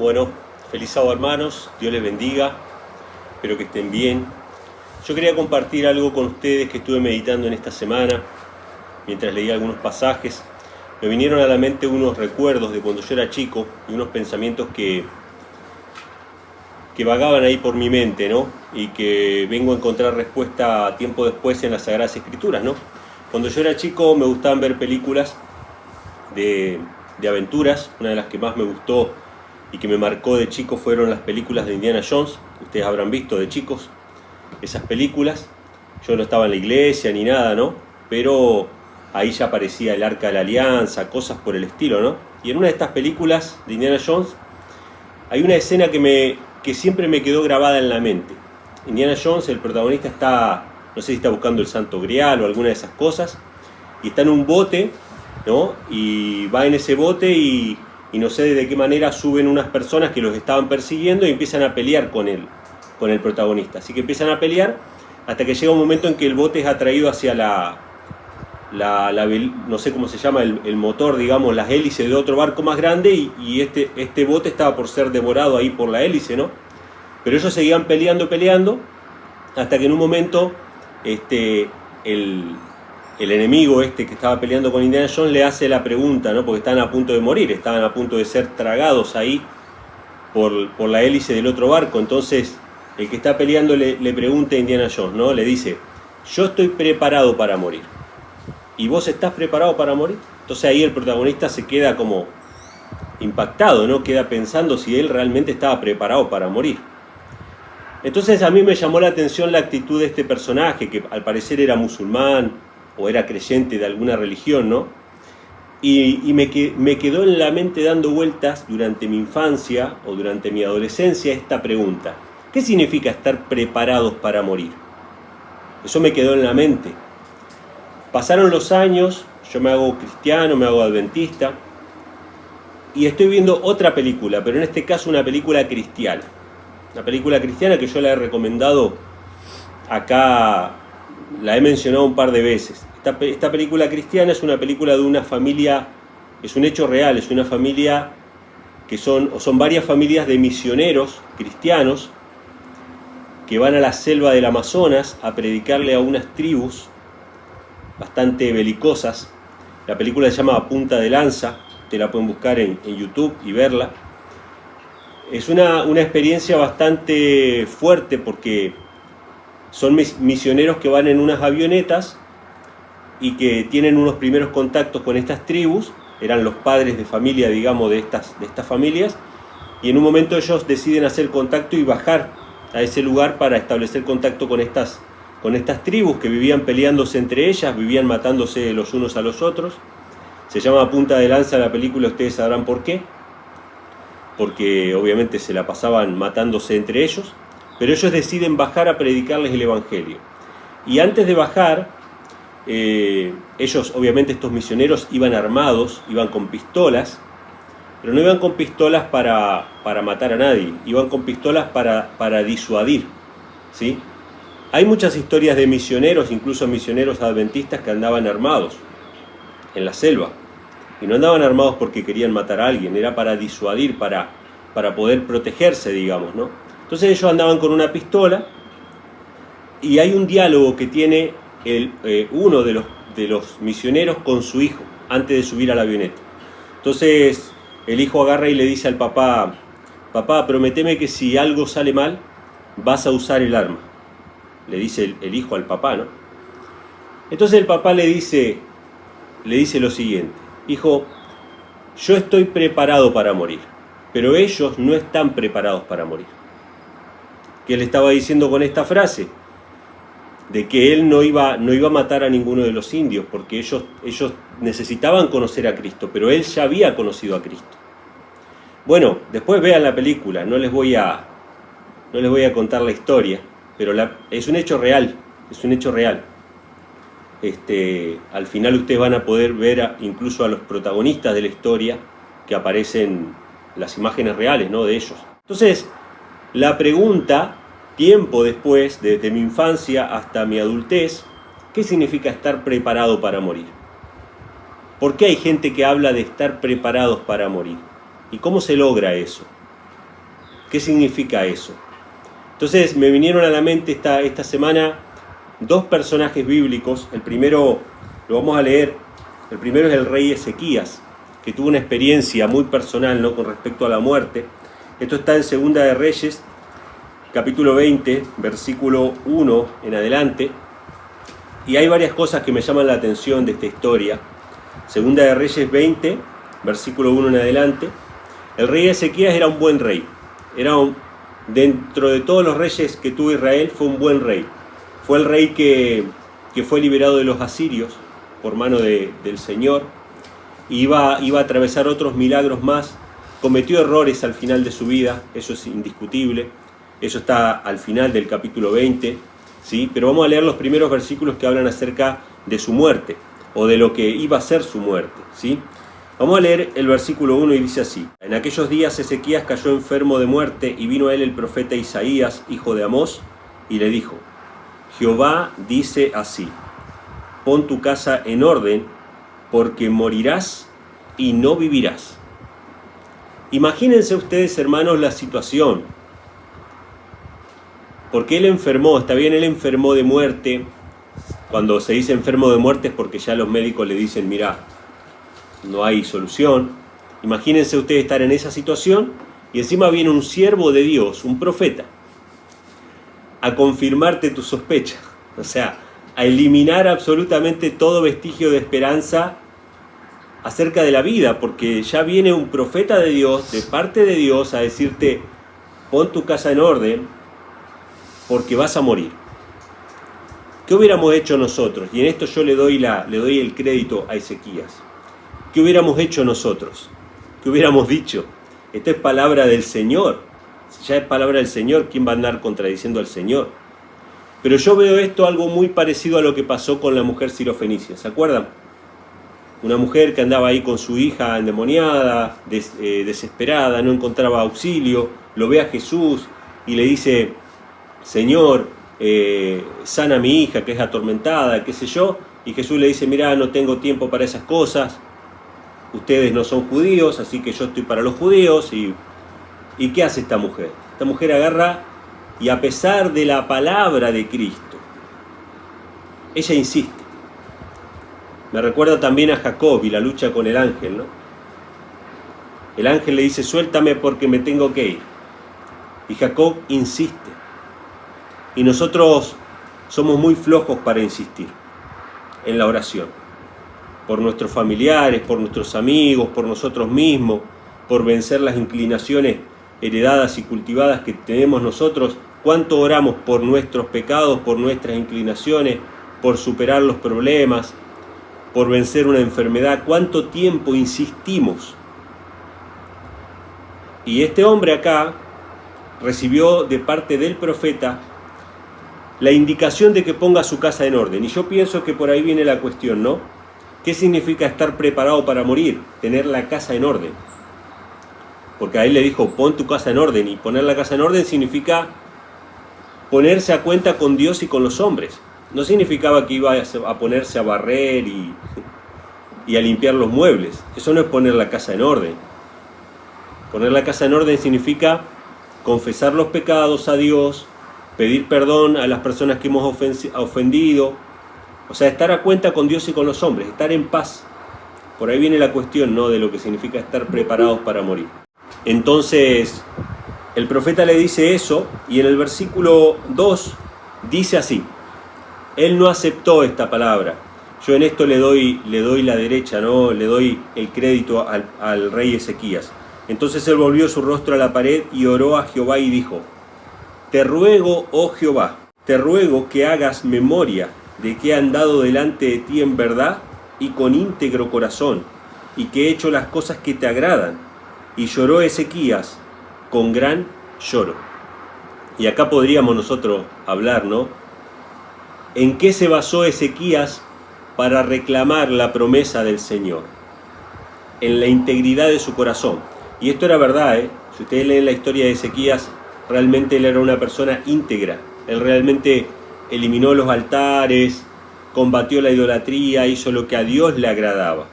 Bueno, feliz sábado hermanos, Dios les bendiga, espero que estén bien. Yo quería compartir algo con ustedes que estuve meditando en esta semana, mientras leía algunos pasajes. Me vinieron a la mente unos recuerdos de cuando yo era chico y unos pensamientos que vagaban ahí por mi mente, ¿no? Y que vengo a encontrar respuesta tiempo después en las Sagradas Escrituras, ¿no? Cuando yo era chico me gustaban ver películas de aventuras. Una de las que más me gustó y que me marcó de chico fueron las películas de Indiana Jones. Ustedes habrán visto de chicos esas películas. Yo no estaba en la iglesia ni nada, ¿no? Pero ahí ya aparecía el Arca de la Alianza, cosas por el estilo, ¿no? Y en una de estas películas de Indiana Jones hay una escena que siempre me quedó grabada en la mente. Indiana Jones, el protagonista, está, no sé si está buscando el Santo Grial o alguna de esas cosas, y está en un bote, ¿no? Y va en ese bote y no sé de qué manera suben unas personas que los estaban persiguiendo y empiezan a pelear con el protagonista. Así que empiezan a pelear hasta que llega un momento en que el bote es atraído hacia no sé cómo se llama, el motor, digamos, las hélices de otro barco más grande, y este bote estaba por ser devorado ahí por la hélice, ¿no? Pero ellos seguían peleando, hasta que en un momento el enemigo que estaba peleando con Indiana Jones le hace la pregunta, ¿no? Porque estaban a punto de morir, estaban a punto de ser tragados ahí por la hélice del otro barco. Entonces el que está peleando le pregunta a Indiana Jones, ¿no? Le dice: yo estoy preparado para morir, ¿y vos estás preparado para morir? Entonces ahí el protagonista se queda como impactado, ¿no? Queda pensando si él realmente estaba preparado para morir. Entonces a mí me llamó la atención la actitud de este personaje, que al parecer era musulmán o era creyente de alguna religión, ¿no? Y me quedó en la mente dando vueltas durante mi infancia o durante mi adolescencia esta pregunta: ¿qué significa estar preparados para morir? Eso me quedó en la mente. Pasaron los años, yo me hago cristiano, me hago adventista, y estoy viendo otra película, pero en este caso una película cristiana. Una película cristiana que yo la he recomendado acá, la he mencionado un par de veces. Esta película cristiana es una película de una familia, es un hecho real, es una familia que son varias familias de misioneros cristianos que van a la selva del Amazonas a predicarle a unas tribus bastante belicosas. La película se llama A Punta de Lanza, ustedes la pueden buscar en YouTube y verla. Es una experiencia bastante fuerte porque son misioneros que van en unas avionetas y que tienen unos primeros contactos con estas tribus. Eran los padres de familia, digamos, de estas familias, y en un momento ellos deciden hacer contacto y bajar a ese lugar para establecer contacto con estas tribus que vivían peleándose entre ellas, vivían matándose los unos a los otros. Se llama Punta de Lanza la película, ustedes sabrán por qué, porque obviamente se la pasaban matándose entre ellos, pero ellos deciden bajar a predicarles el Evangelio. Y antes de bajar, ellos, obviamente estos misioneros, iban armados, iban con pistolas, pero no iban con pistolas para matar a nadie, iban con pistolas para disuadir, ¿sí? Hay muchas historias de misioneros, incluso misioneros adventistas, que andaban armados en la selva. Y no andaban armados porque querían matar a alguien, era para disuadir, para poder protegerse, digamos, ¿no? Entonces ellos andaban con una pistola, y hay un diálogo que tiene uno de los misioneros con su hijo antes de subir a la avioneta. Entonces el hijo agarra y le dice al papá: papá, prométeme que si algo sale mal vas a usar el arma. Le dice el hijo al papá, ¿no? Entonces el papá le dice lo siguiente: hijo, yo estoy preparado para morir, pero ellos no están preparados para morir. ¿Qué le estaba diciendo con esta frase? De que él no iba a matar a ninguno de los indios, porque ellos necesitaban conocer a Cristo, pero él ya había conocido a Cristo. Bueno, después vean la película, no les voy a contar la historia, pero es un hecho real, al final ustedes van a poder ver incluso a los protagonistas de la historia, que aparecen las imágenes reales, ¿no?, de ellos. Entonces, la pregunta, tiempo después, desde mi infancia hasta mi adultez: ¿qué significa estar preparado para morir? ¿Por qué hay gente que habla de estar preparados para morir? ¿Y cómo se logra eso? ¿Qué significa eso? Entonces me vinieron a la mente esta semana dos personajes bíblicos. El primero lo vamos a leer. El primero es el rey Ezequías, que tuvo una experiencia muy personal, ¿no?, con respecto a la muerte. Esto está en Segunda de Reyes, capítulo 20, versículo 1 en adelante. Y hay varias cosas que me llaman la atención de esta historia. Segunda de Reyes 20, versículo 1 en adelante. El rey Ezequías era un buen rey. Dentro de todos los reyes que tuvo Israel, fue un buen rey. Fue el rey que fue liberado de los asirios por mano del Señor. Iba a atravesar otros milagros más. Cometió errores al final de su vida, eso es indiscutible. Eso está al final del capítulo 20, ¿sí? Pero vamos a leer los primeros versículos que hablan acerca de su muerte, o de lo que iba a ser su muerte, ¿sí? Vamos a leer el versículo 1 y dice así: En aquellos días Ezequías cayó enfermo de muerte, y vino a él el profeta Isaías, hijo de Amós, y le dijo: Jehová dice así: pon tu casa en orden, porque morirás y no vivirás. Imagínense ustedes, hermanos, la situación. Porque él enfermó, está bien, él enfermó de muerte. Cuando se dice enfermo de muerte es porque ya los médicos le dicen: mira, no hay solución. Imagínense ustedes estar en esa situación y encima viene un siervo de Dios, un profeta, a confirmarte tu sospecha. O sea, a eliminar absolutamente todo vestigio de esperanza acerca de la vida, porque ya viene un profeta de Dios, de parte de Dios, a decirte: pon tu casa en orden, porque vas a morir. ¿Qué hubiéramos hecho nosotros? Y en esto yo le doy el crédito a Ezequías. ¿Qué hubiéramos hecho nosotros? ¿Qué hubiéramos dicho? Esta es palabra del Señor. Si ya es palabra del Señor, ¿quién va a andar contradiciendo al Señor? Pero yo veo esto algo muy parecido a lo que pasó con la mujer sirofenicia. ¿Se acuerdan? Una mujer que andaba ahí con su hija endemoniada, desesperada, no encontraba auxilio, lo ve a Jesús y le dice: Señor, sana a mi hija que es atormentada, qué sé yo. Y Jesús le dice: mira, no tengo tiempo para esas cosas, ustedes no son judíos, así que yo estoy para los judíos. ¿Y qué hace esta mujer? Esta mujer agarra y, a pesar de la palabra de Cristo, ella insiste. Me recuerda también a Jacob y la lucha con el ángel, ¿no? El ángel le dice: suéltame porque me tengo que ir. Y Jacob insiste. Y nosotros somos muy flojos para insistir en la oración. Por nuestros familiares, por nuestros amigos, por nosotros mismos, por vencer las inclinaciones heredadas y cultivadas que tenemos nosotros. ¿Cuánto oramos por nuestros pecados, por nuestras inclinaciones, por superar los problemas, por vencer una enfermedad? ¿Cuánto tiempo insistimos? Y este hombre acá recibió de parte del profeta la indicación de que ponga su casa en orden. Y yo pienso que por ahí viene la cuestión, ¿no? ¿Qué significa estar preparado para morir? Tener la casa en orden. Porque a él le dijo: pon tu casa en orden. Y poner la casa en orden significa ponerse a cuenta con Dios y con los hombres. No significaba que iba a ponerse a barrer y a limpiar los muebles. Eso no es poner la casa en orden. Poner la casa en orden significa confesar los pecados a Dios, pedir perdón a las personas que hemos ofendido, o sea, estar a cuenta con Dios y con los hombres, estar en paz. Por ahí viene la cuestión, ¿no?, de lo que significa estar preparados para morir. Entonces, el profeta le dice eso, y en el versículo 2 dice así: él no aceptó esta palabra. Yo en esto le doy la derecha, ¿no?, le doy el crédito al rey Ezequías. Entonces él volvió su rostro a la pared y oró a Jehová y dijo: te ruego, oh Jehová, te ruego que hagas memoria de que he andado delante de ti en verdad y con íntegro corazón, y que he hecho las cosas que te agradan. Y lloró Ezequías con gran lloro. Y acá podríamos nosotros hablar, ¿no? ¿En qué se basó Ezequías para reclamar la promesa del Señor? En la integridad de su corazón. Y esto era verdad, ¿eh? Si ustedes leen la historia de Ezequías, realmente él era una persona íntegra. Él realmente eliminó los altares, combatió la idolatría, hizo lo que a Dios le agradaba.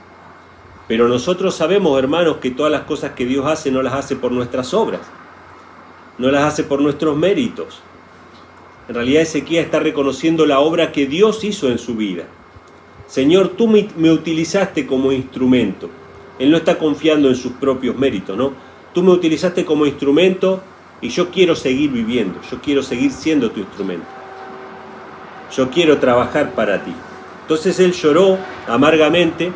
Pero nosotros sabemos, hermanos, que todas las cosas que Dios hace no las hace por nuestras obras. no las hace por nuestros méritos. En realidad Ezequías está reconociendo la obra que Dios hizo en su vida. Señor, tú me utilizaste como instrumento. Él no está confiando en sus propios méritos, ¿no? Tú me utilizaste como instrumento y yo quiero seguir viviendo, yo quiero seguir siendo tu instrumento. Yo quiero trabajar para ti. Entonces él lloró amargamente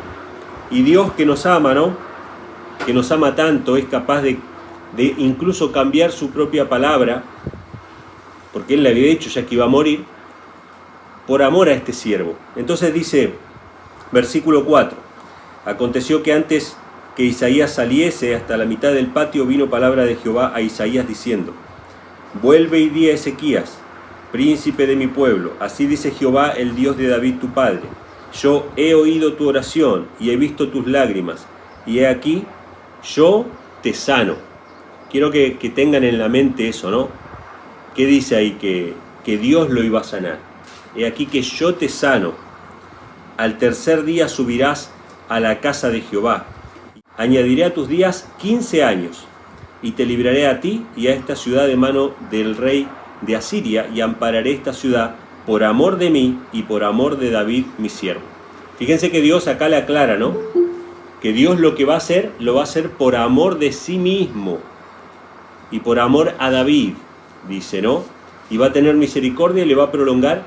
y Dios, que nos ama, ¿no? Que nos ama tanto, es capaz de incluso cambiar su propia palabra, porque él le había dicho ya que iba a morir, por amor a este siervo. Entonces dice, versículo 4, aconteció que antes que Isaías saliese hasta la mitad del patio, vino palabra de Jehová a Isaías diciendo, vuelve y di a Ezequías, príncipe de mi pueblo, así dice Jehová, el Dios de David tu padre, yo he oído tu oración y he visto tus lágrimas, y he aquí, yo te sano. Quiero que tengan en la mente eso, ¿no? ¿Qué dice ahí? Que Dios lo iba a sanar. He aquí que yo te sano. Al tercer día subirás a la casa de Jehová. Añadiré a tus días 15 años, y te libraré a ti y a esta ciudad de mano del rey de Asiria, y ampararé esta ciudad por amor de mí y por amor de David mi siervo. Fíjense que Dios acá le aclara, ¿no? Que Dios lo que va a hacer, lo va a hacer por amor de sí mismo y por amor a David, dice, ¿no? Y va a tener misericordia y le va a prolongar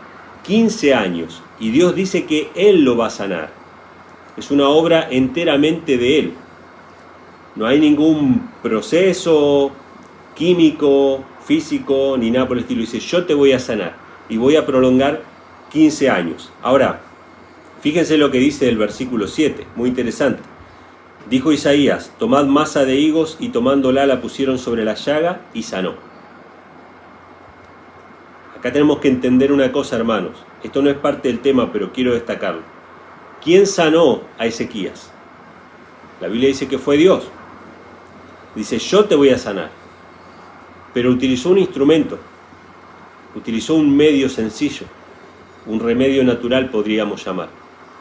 15 años. Y Dios dice que Él lo va a sanar. Es una obra enteramente de Él. No hay ningún proceso químico, físico, ni nada por el estilo. Dice, yo te voy a sanar y voy a prolongar 15 años. Ahora, fíjense lo que dice el versículo 7, muy interesante. Dijo Isaías, tomad masa de higos, y tomándola la pusieron sobre la llaga y sanó. Acá tenemos que entender una cosa, hermanos. Esto no es parte del tema, pero quiero destacarlo. ¿Quién sanó a Ezequías? La Biblia dice que fue Dios. Dice, yo te voy a sanar. Pero utilizó un instrumento. Utilizó un medio sencillo. Un remedio natural, podríamos llamar.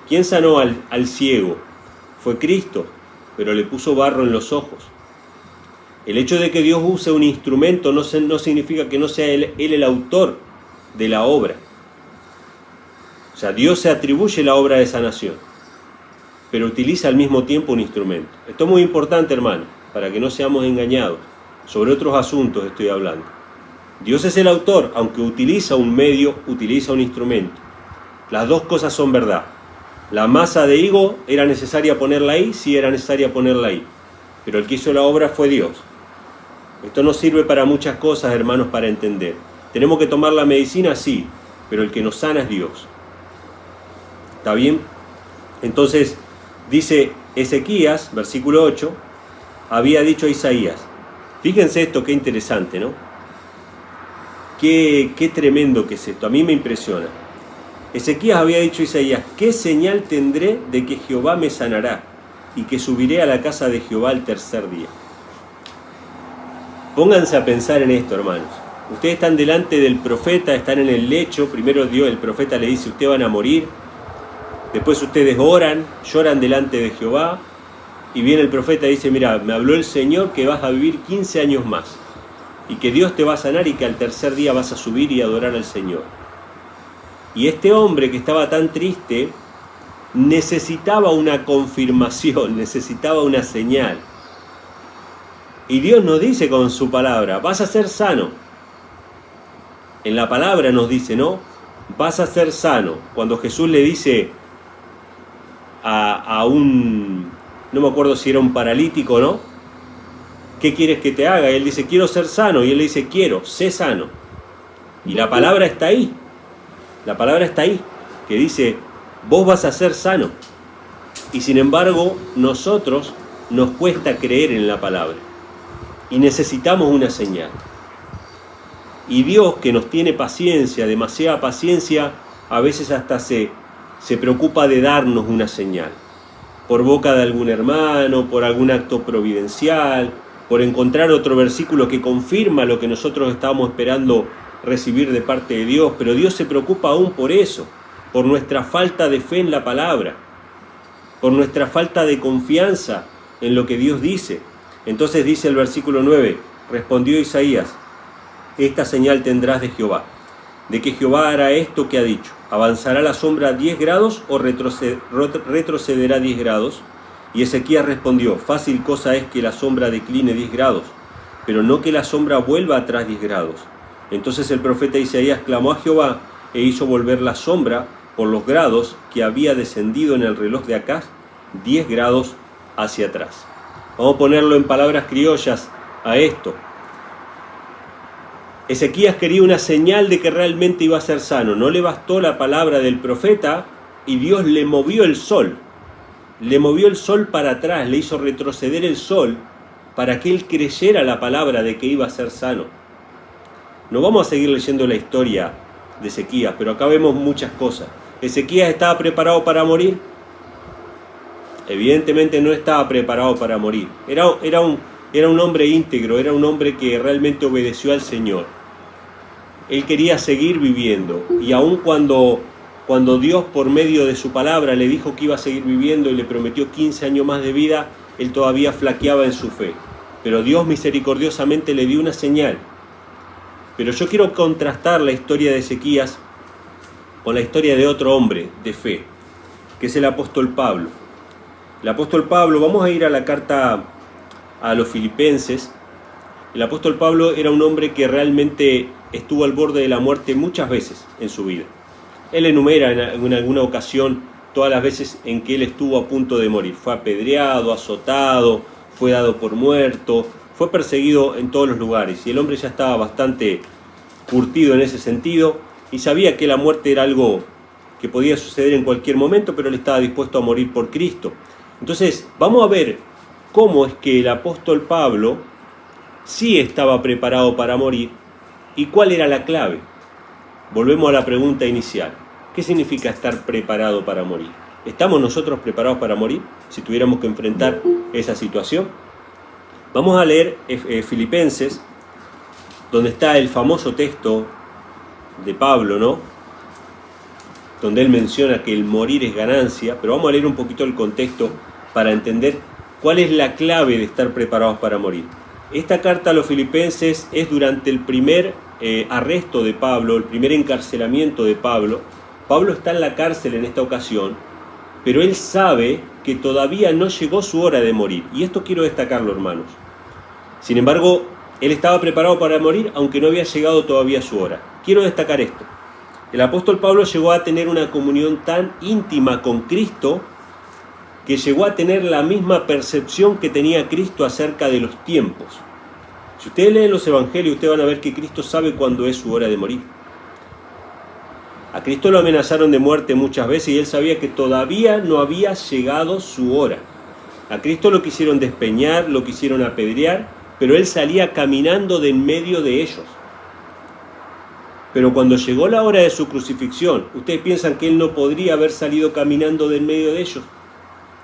¿Quién sanó al ciego? Fue Cristo, pero le puso barro en los ojos. El hecho de que Dios use un instrumento no significa que no sea él el autor de la obra. O sea, Dios se atribuye la obra de sanación, pero utiliza al mismo tiempo un instrumento. Esto es muy importante, hermano, para que no seamos engañados. Sobre otros asuntos estoy hablando. Dios es el autor, aunque utiliza un medio, utiliza un instrumento. Las dos cosas son verdad. La masa de higo, ¿era necesaria ponerla ahí? Sí, era necesaria ponerla ahí. Pero el que hizo la obra fue Dios. Esto nos sirve para muchas cosas, hermanos, para entender. ¿Tenemos que tomar la medicina? Sí, pero el que nos sana es Dios. ¿Está bien? Entonces, dice Ezequías, versículo 8, había dicho a Isaías. Fíjense esto, qué interesante, ¿no? Qué tremendo que es esto. A mí me impresiona. Ezequías había dicho a Isaías, ¿qué señal tendré de que Jehová me sanará y que subiré a la casa de Jehová el tercer día? Pónganse a pensar en esto, hermanos. Ustedes están delante del profeta, están en el lecho. Primero Dios, el profeta le dice, ustedes van a morir. Después ustedes oran, lloran delante de Jehová. Y viene el profeta y dice, mira, me habló el Señor que vas a vivir 15 años más. Y que Dios te va a sanar y que al tercer día vas a subir y adorar al Señor. Y este hombre que estaba tan triste necesitaba una confirmación, necesitaba una señal. Y Dios nos dice con su palabra, vas a ser sano. En la palabra nos dice, ¿no? Vas a ser sano. Cuando Jesús le dice a un, no me acuerdo si era un paralítico, ¿no? ¿Qué quieres que te haga? Y él dice, quiero ser sano. Y él le dice, quiero, sé sano. Y la palabra está ahí. La palabra está ahí, que dice, vos vas a ser sano. Y sin embargo, nosotros nos cuesta creer en la palabra. Y necesitamos una señal. Y Dios, que nos tiene paciencia, demasiada paciencia, a veces hasta se preocupa de darnos una señal. Por boca de algún hermano, por algún acto providencial, por encontrar otro versículo que confirma lo que nosotros estábamos esperando recibir de parte de Dios, pero Dios se preocupa aún por eso, por nuestra falta de fe en la palabra, por nuestra falta de confianza en lo que Dios dice. Entonces dice el versículo 9, respondió Isaías, esta señal tendrás de Jehová, de que Jehová hará esto que ha dicho. ¿Avanzará la sombra 10 grados o retrocederá 10 grados? Y Ezequías respondió, fácil cosa es que la sombra decline 10 grados, pero no que la sombra vuelva atrás 10 grados. Entonces el profeta Isaías clamó a Jehová e hizo volver la sombra por los grados que había descendido en el reloj de Acaz 10 grados hacia atrás. Vamos a ponerlo en palabras criollas a esto. Ezequías quería una señal de que realmente iba a ser sano. No le bastó la palabra del profeta y Dios le movió el sol. Le movió el sol para atrás, le hizo retroceder el sol para que él creyera la palabra de que iba a ser sano. No vamos a seguir leyendo la historia de Ezequías, pero acá vemos muchas cosas. ¿Ezequías estaba preparado para morir? Evidentemente no estaba preparado para morir. Era un hombre íntegro, era un hombre que realmente obedeció al Señor. Él quería seguir viviendo, y aun cuando Dios por medio de su palabra le dijo que iba a seguir viviendo y le prometió 15 años más de vida, él todavía flaqueaba en su fe. Pero Dios misericordiosamente le dio una señal. Pero yo quiero contrastar la historia de Ezequías con la historia de otro hombre de fe, que es el apóstol Pablo. El apóstol Pablo, vamos a ir a la carta a los Filipenses. El apóstol Pablo era un hombre que realmente estuvo al borde de la muerte muchas veces en su vida. Él enumera en alguna ocasión todas las veces en que él estuvo a punto de morir. Fue apedreado, azotado, fue dado por muerto, fue perseguido en todos los lugares. Y el hombre ya estaba bastante curtido en ese sentido y sabía que la muerte era algo que podía suceder en cualquier momento, pero él estaba dispuesto a morir por Cristo. Entonces, vamos a ver cómo es que el apóstol Pablo sí estaba preparado para morir y cuál era la clave. Volvemos a la pregunta inicial. ¿Qué significa estar preparado para morir? ¿Estamos nosotros preparados para morir si tuviéramos que enfrentar esa situación? Vamos a leer Filipenses, donde está el famoso texto de Pablo, ¿no? Donde él menciona que el morir es ganancia, pero vamos a leer un poquito el contexto para entender cuál es la clave de estar preparados para morir. Esta carta a los Filipenses es durante el primer arresto de Pablo, el primer encarcelamiento de Pablo. Pablo está en la cárcel en esta ocasión, pero él sabe que todavía no llegó su hora de morir. Y esto quiero destacarlo, hermanos. Sin embargo, él estaba preparado para morir, aunque no había llegado todavía su hora. Quiero destacar esto. El apóstol Pablo llegó a tener una comunión tan íntima con Cristo que llegó a tener la misma percepción que tenía Cristo acerca de los tiempos. Si ustedes leen los evangelios, ustedes van a ver que Cristo sabe cuándo es su hora de morir. A Cristo lo amenazaron de muerte muchas veces y él sabía que todavía no había llegado su hora. A Cristo lo quisieron despeñar, lo quisieron apedrear, pero él salía caminando de en medio de ellos. Pero cuando llegó la hora de su crucifixión, ¿ustedes piensan que él no podría haber salido caminando de en medio de ellos?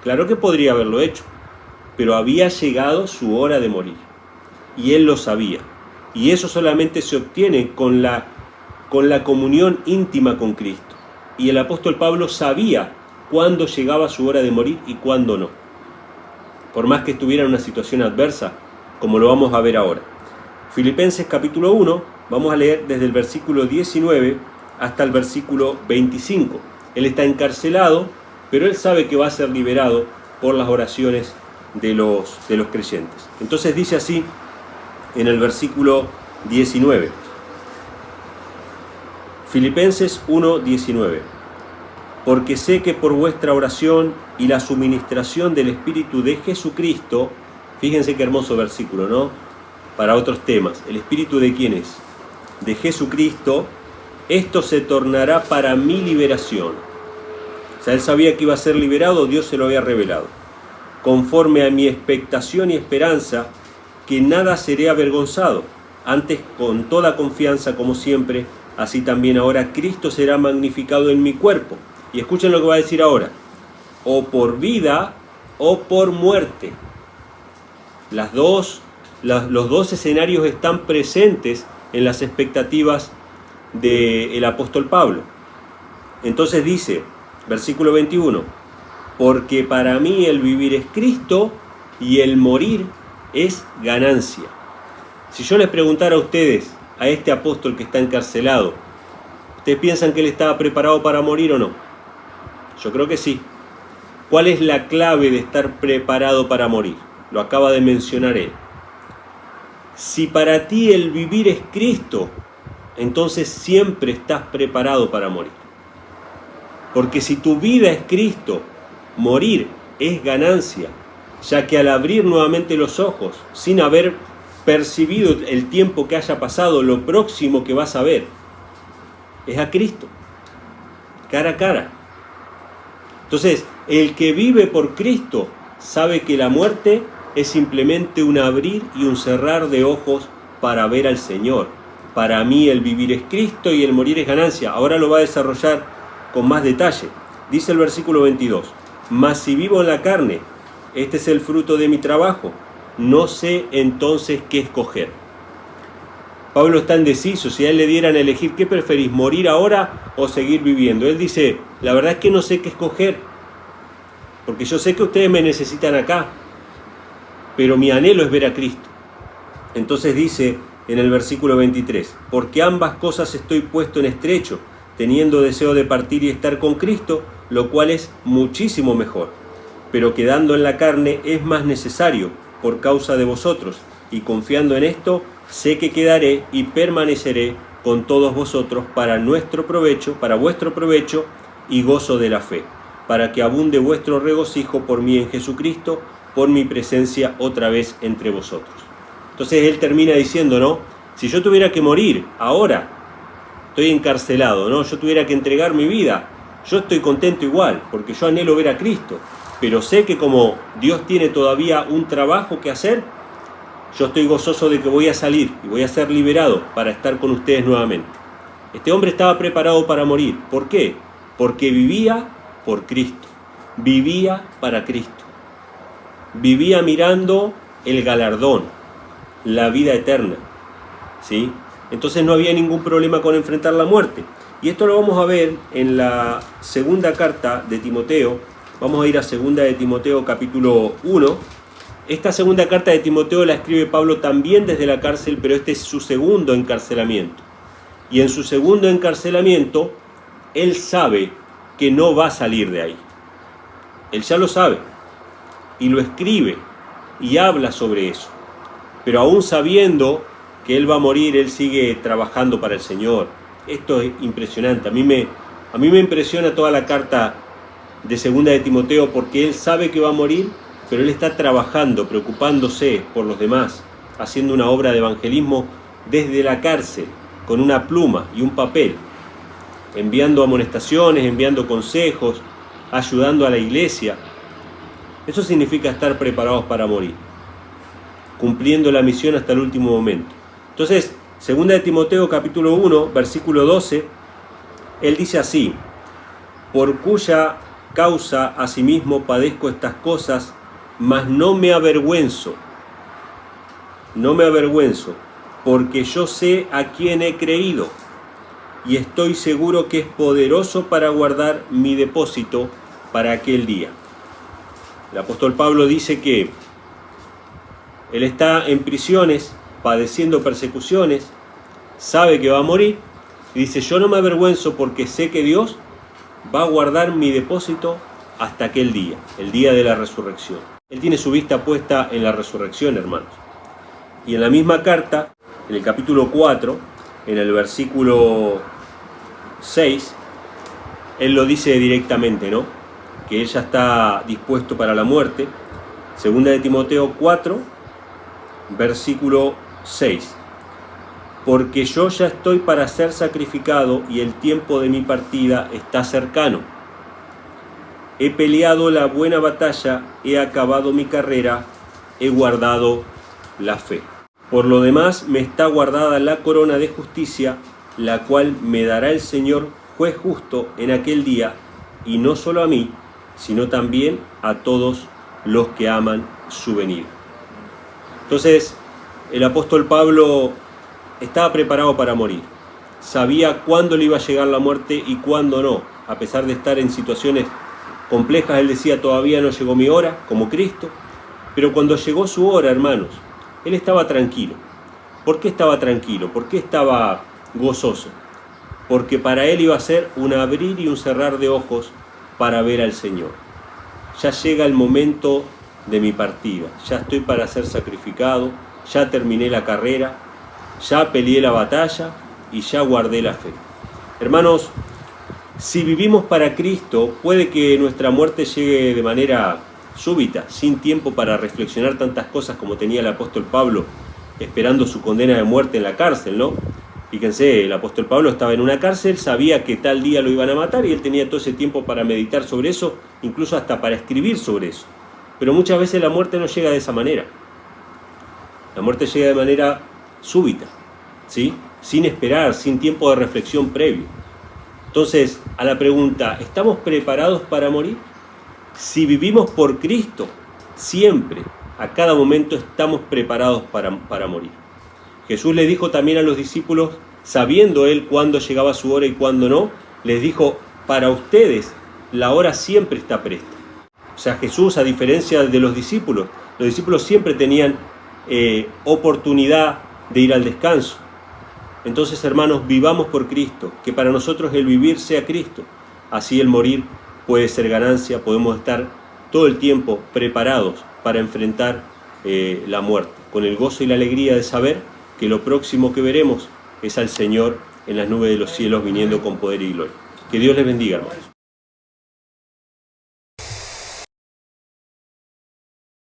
Claro que podría haberlo hecho, pero había llegado su hora de morir. Y él lo sabía. Y eso solamente se obtiene con la comunión íntima con Cristo. Y el apóstol Pablo sabía cuándo llegaba su hora de morir y cuándo no. Por más que estuviera en una situación adversa, como lo vamos a ver ahora. Filipenses capítulo 1, vamos a leer desde el versículo 19 hasta el versículo 25. Él está encarcelado, pero él sabe que va a ser liberado por las oraciones de los creyentes. Entonces dice así en el versículo 19. Filipenses 1:19. Porque sé que por vuestra oración y la suministración del Espíritu de Jesucristo, fíjense qué hermoso versículo, ¿no? Para otros temas. ¿El Espíritu de quién es? De Jesucristo. Esto se tornará para mi liberación. O sea, él sabía que iba a ser liberado, Dios se lo había revelado. Conforme a mi expectación y esperanza, que nada seré avergonzado. Antes, con toda confianza, como siempre, así también ahora Cristo será magnificado en mi cuerpo. Y escuchen lo que va a decir ahora. O por vida o por muerte. Los dos escenarios están presentes en las expectativas del apóstol Pablo. Entonces dice, versículo 21, porque para mí el vivir es Cristo y el morir es ganancia. Si yo les preguntara a ustedes, a este apóstol que está encarcelado, ¿ustedes piensan que él estaba preparado para morir o no? Yo creo que sí. ¿Cuál es la clave de estar preparado para morir? Lo acaba de mencionar él. Si para ti el vivir es Cristo, entonces siempre estás preparado para morir. Porque si tu vida es Cristo, morir es ganancia, ya que al abrir nuevamente los ojos, sin haber percibido el tiempo que haya pasado, lo próximo que vas a ver es a Cristo, cara a cara. Entonces, el que vive por Cristo sabe que la muerte es simplemente un abrir y un cerrar de ojos para ver al Señor. Para mí el vivir es Cristo y el morir es ganancia. Ahora lo va a desarrollar con más detalle. Dice el versículo 22, mas si vivo en la carne, este es el fruto de mi trabajo, no sé entonces qué escoger. Pablo está indeciso, si a él le dieran a elegir, ¿qué preferís, morir ahora o seguir viviendo? Él dice, la verdad es que no sé qué escoger, porque yo sé que ustedes me necesitan acá, pero mi anhelo es ver a Cristo. Entonces dice en el versículo 23, porque ambas cosas estoy puesto en estrecho, teniendo deseo de partir y estar con Cristo, lo cual es muchísimo mejor, pero quedando en la carne es más necesario por causa de vosotros, y confiando en esto, sé que quedaré y permaneceré con todos vosotros para nuestro provecho, para vuestro provecho y gozo de la fe, para que abunde vuestro regocijo por mí en Jesucristo, por mi presencia otra vez entre vosotros. Entonces él termina diciendo, ¿no? Si yo tuviera que morir ahora, estoy encarcelado, ¿no? Yo tuviera que entregar mi vida, yo estoy contento igual, porque yo anhelo ver a Cristo, pero sé que como Dios tiene todavía un trabajo que hacer, yo estoy gozoso de que voy a salir y voy a ser liberado para estar con ustedes nuevamente. Este hombre estaba preparado para morir. ¿Por qué? Porque vivía por Cristo, vivía para Cristo, vivía mirando el galardón, la vida eterna, ¿sí? Entonces no había ningún problema con enfrentar la muerte. Y esto lo vamos a ver en la segunda carta de Timoteo. Vamos a ir a segunda de Timoteo capítulo 1. Esta segunda carta de Timoteo la escribe Pablo también desde la cárcel, pero este es su segundo encarcelamiento. Y en su segundo encarcelamiento, él sabe que no va a salir de ahí. Él ya lo sabe. Y lo escribe y habla sobre eso. Pero aún sabiendo que él va a morir, él sigue trabajando para el Señor. Esto es impresionante. A mí me impresiona toda la carta de segunda de Timoteo, porque él sabe que va a morir, pero él está trabajando, preocupándose por los demás, haciendo una obra de evangelismo desde la cárcel, con una pluma y un papel, enviando amonestaciones, enviando consejos, ayudando a la iglesia. Eso significa estar preparados para morir, cumpliendo la misión hasta el último momento. Entonces, segunda de Timoteo capítulo 1, versículo 12, él dice así, por cuya causa asimismo padezco estas cosas, mas no me avergüenzo, porque yo sé a quién he creído, y estoy seguro que es poderoso para guardar mi depósito para aquel día. El apóstol Pablo dice que él está en prisiones, padeciendo persecuciones, sabe que va a morir, y dice, yo no me avergüenzo porque sé que Dios va a guardar mi depósito hasta aquel día, el día de la resurrección. Él tiene su vista puesta en la resurrección, hermanos. Y en la misma carta, en el capítulo 4, en el versículo 6, él lo dice directamente, ¿no? Que él ya está dispuesto para la muerte. Segunda de Timoteo 4, versículo 6. Porque yo ya estoy para ser sacrificado y el tiempo de mi partida está cercano. He peleado la buena batalla, he acabado mi carrera, he guardado la fe. Por lo demás me está guardada la corona de justicia, la cual me dará el Señor, juez justo, en aquel día, y no solo a mí, sino también a todos los que aman su venida. Entonces, el apóstol Pablo estaba preparado para morir. Sabía cuándo le iba a llegar la muerte y cuándo no. A pesar de estar en situaciones complejas, él decía, todavía no llegó mi hora, como Cristo. Pero cuando llegó su hora, hermanos, él estaba tranquilo. ¿Por qué estaba tranquilo? ¿Por qué estaba gozoso? Porque para él iba a ser un abrir y un cerrar de ojos para ver al Señor. Ya llega el momento de mi partida, ya estoy para ser sacrificado, ya terminé la carrera, ya peleé la batalla y ya guardé la fe. Hermanos, si vivimos para Cristo, puede que nuestra muerte llegue de manera súbita, sin tiempo para reflexionar tantas cosas como tenía el apóstol Pablo, esperando su condena de muerte en la cárcel, ¿no? Fíjense, el apóstol Pablo estaba en una cárcel, sabía que tal día lo iban a matar y él tenía todo ese tiempo para meditar sobre eso, incluso hasta para escribir sobre eso. Pero muchas veces la muerte no llega de esa manera. La muerte llega de manera súbita, ¿sí? Sin esperar, sin tiempo de reflexión previo. Entonces, a la pregunta, ¿estamos preparados para morir? Si vivimos por Cristo, siempre, a cada momento estamos preparados para morir. Jesús le dijo también a los discípulos, sabiendo él cuándo llegaba su hora y cuándo no, les dijo, para ustedes la hora siempre está presta. O sea, Jesús, a diferencia de los discípulos siempre tenían oportunidad de ir al descanso. Entonces, hermanos, vivamos por Cristo, que para nosotros el vivir sea Cristo. Así el morir puede ser ganancia, podemos estar todo el tiempo preparados para enfrentar la muerte, con el gozo y la alegría de saber que lo próximo que veremos es al Señor en las nubes de los cielos viniendo con poder y gloria. Que Dios les bendiga, hermanos.